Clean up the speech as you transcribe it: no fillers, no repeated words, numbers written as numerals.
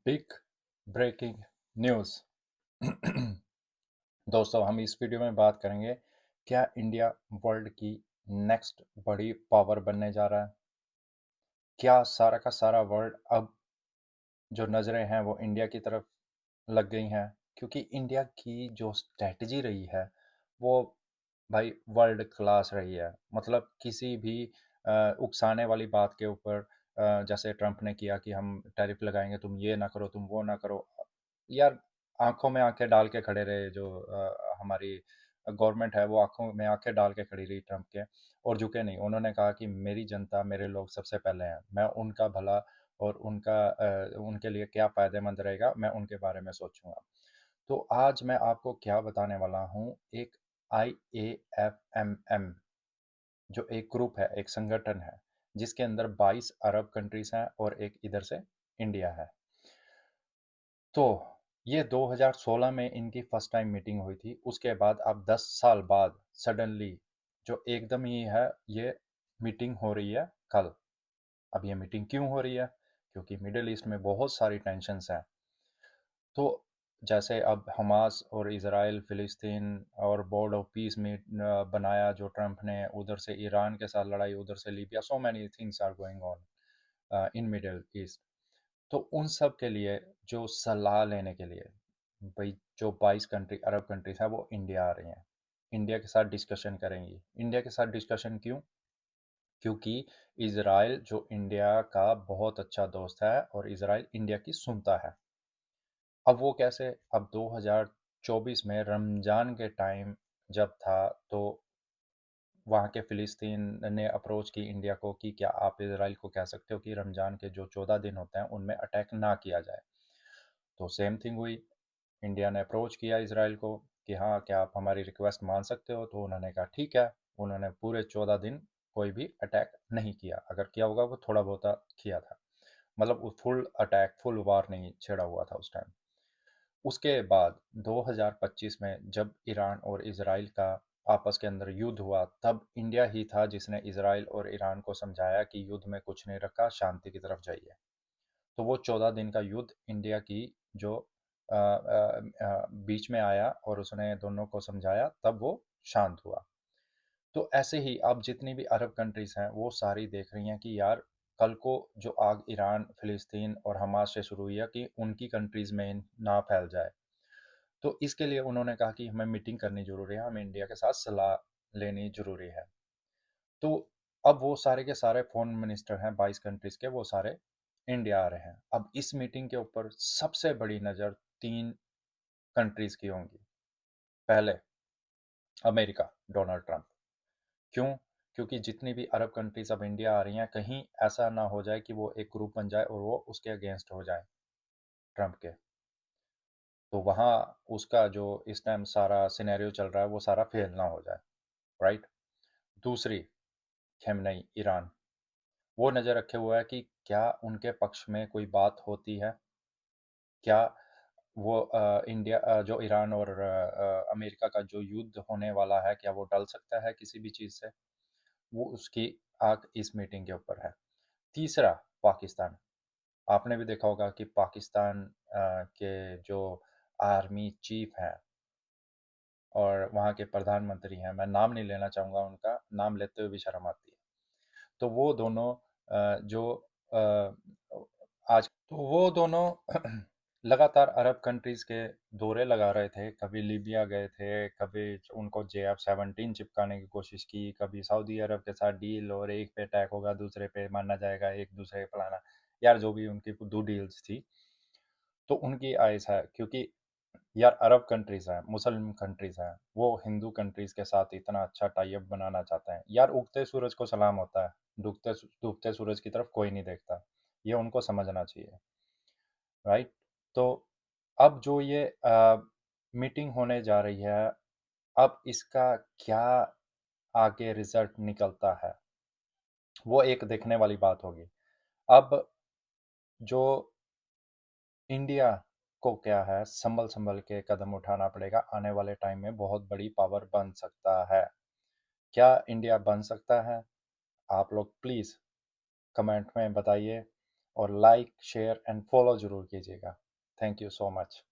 Big breaking news. दोस्तों, हम इस वीडियो में बात करेंगे, क्या इंडिया वर्ल्ड की नेक्स्ट बड़ी पावर बनने जा रहा है? क्या सारा का सारा वर्ल्ड अब जो नज़रें हैं वो इंडिया की तरफ लग गई हैं? क्योंकि इंडिया की जो स्ट्रैटेजी रही है वो भाई वर्ल्ड क्लास रही है। मतलब किसी भी उकसाने वाली बात के ऊपर जैसे ट्रम्प ने किया कि हम टैरिफ लगाएंगे, तुम ये ना करो, तुम वो ना करो। यार, आंखों में आंखें डाल के खड़े रहे जो हमारी गवर्नमेंट है, वो आंखों में आंखें डाल के खड़ी रही ट्रम्प के, और झुके नहीं। उन्होंने कहा कि मेरी जनता, मेरे लोग सबसे पहले हैं, मैं उनका भला और उनके लिए क्या फ़ायदेमंद रहेगा, मैं उनके बारे में सोचूंगा। तो आज मैं आपको क्या बताने वाला हूँ, एक IAFMM जो एक ग्रुप है, एक संगठन है, जिसके अंदर 22 अरब कंट्रीज हैं और एक इधर से इंडिया है। तो ये 2016 में इनकी फर्स्ट टाइम मीटिंग हुई थी। उसके बाद अब 10 साल बाद सडनली जो एकदम ही है, ये मीटिंग हो रही है कल। अब ये मीटिंग क्यों हो रही है? क्योंकि मिडिल ईस्ट में बहुत सारी टेंशन्स हैं। तो जैसे अब हमास और इज़राइल, फ़िलिस्तीन और बोर्ड ऑफ पीस में बनाया जो ट्रम्प ने, उधर से ईरान के साथ लड़ाई, उधर से Libya, so many things are going on in Middle East. तो उन सब के लिए जो सलाह लेने के लिए भाई जो 22 अरब कंट्रीज हैं वो इंडिया आ रही हैं। इंडिया के साथ डिस्कशन करेंगी। इंडिया के साथ डिस्कशन क्यों? क्योंकि इज़राइल जो इंडिया का बहुत अच्छा दोस्त है और इज़राइल इंडिया की सुनता है। अब वो कैसे? अब 2024 में रमज़ान के टाइम जब था, तो वहाँ के फ़िलिस्तीन ने अप्रोच की इंडिया को कि क्या आप इज़राइल को कह सकते हो कि रमज़ान के जो 14 दिन होते हैं उनमें अटैक ना किया जाए। तो सेम थिंग हुई। इंडिया ने अप्रोच किया इज़राइल को कि हाँ, क्या आप हमारी रिक्वेस्ट मान सकते हो? तो उन्होंने कहा ठीक है। उन्होंने पूरे 14 दिन कोई भी अटैक नहीं किया। अगर किया होगा वो थोड़ा बहुत किया था। मतलब वो फुल अटैक, फुल वार नहीं छेड़ा हुआ था उस टाइम। उसके बाद 2025 में जब ईरान और इज़राइल का आपस के अंदर युद्ध हुआ, तब इंडिया ही था जिसने इज़राइल और ईरान को समझाया कि युद्ध में कुछ नहीं रखा, शांति की तरफ जाइए। तो वो 14 दिन का युद्ध इंडिया की जो बीच में आया और उसने दोनों को समझाया, तब वो शांत हुआ। तो ऐसे ही अब जितनी भी अरब कंट्रीज हैं वो सारी देख रही हैं कि यार, कल को जो आग ईरान, फिलिस्तीन और हमास से शुरू हुई है कि उनकी कंट्रीज में ना फैल जाए। तो इसके लिए उन्होंने कहा कि हमें मीटिंग करनी जरूरी है, हमें इंडिया के साथ सलाह लेनी जरूरी है। तो अब वो सारे के सारे फॉरेन मिनिस्टर हैं 22 कंट्रीज के, वो सारे इंडिया आ रहे हैं। अब इस मीटिंग के ऊपर सबसे बड़ी नज़र तीन कंट्रीज की होंगी। पहले अमेरिका, डोनाल्ड ट्रंप। क्यों? क्योंकि जितनी भी अरब कंट्रीज अब इंडिया आ रही हैं, कहीं ऐसा ना हो जाए कि वो एक ग्रुप बन जाए और वो उसके अगेंस्ट हो जाए, ट्रंप के। तो वहाँ उसका जो इस टाइम सारा सिनेरियो चल रहा है वो सारा फेल ना हो जाए, राइट। दूसरी, खेमनई, ईरान। वो नज़र रखे हुआ है कि क्या उनके पक्ष में कोई बात होती है, क्या वो इंडिया जो ईरान और अमेरिका का जो युद्ध होने वाला है, क्या वो टल सकता है किसी भी चीज़ से? वो उसकी आग इस मीटिंग के ऊपर है। तीसरा, पाकिस्तान। आपने भी देखा होगा कि पाकिस्तान के जो आर्मी चीफ हैं और वहाँ के प्रधानमंत्री हैं, मैं नाम नहीं लेना चाहूँगा उनका, नाम लेते हुए भी शर्म आती है। तो वो दोनों जो आज तो वो दोनों लगातार अरब कंट्रीज़ के दौरे लगा रहे थे। कभी लीबिया गए थे, कभी उनको JF-17 चिपकाने की कोशिश की, कभी सऊदी अरब के साथ डील, और एक पे अटैक होगा, दूसरे पे माना जाएगा, एक दूसरे पे फलाना। यार, जो भी उनकी दो डील्स थी, तो उनकी आइज़ है क्योंकि यार अरब कंट्रीज़ हैं, मुस्लिम कंट्रीज़ हैं, वो हिंदू कंट्रीज़ के साथ इतना अच्छा टाई अप बनाना चाहते हैं। यार, उगते सूरज को सलाम होता है, डूबते सूरज की तरफ कोई नहीं देखता। ये उनको समझना चाहिए, राइट। तो अब जो ये मीटिंग होने जा रही है, अब इसका क्या आगे रिजल्ट निकलता है, वो एक देखने वाली बात होगी। अब जो इंडिया को क्या है, संभल संभल के कदम उठाना पड़ेगा। आने वाले टाइम में बहुत बड़ी पावर बन सकता है। क्या इंडिया बन सकता है? आप लोग प्लीज़ कमेंट में बताइए। और लाइक, शेयर एंड फॉलो ज़रूर कीजिएगा। Thank you so much.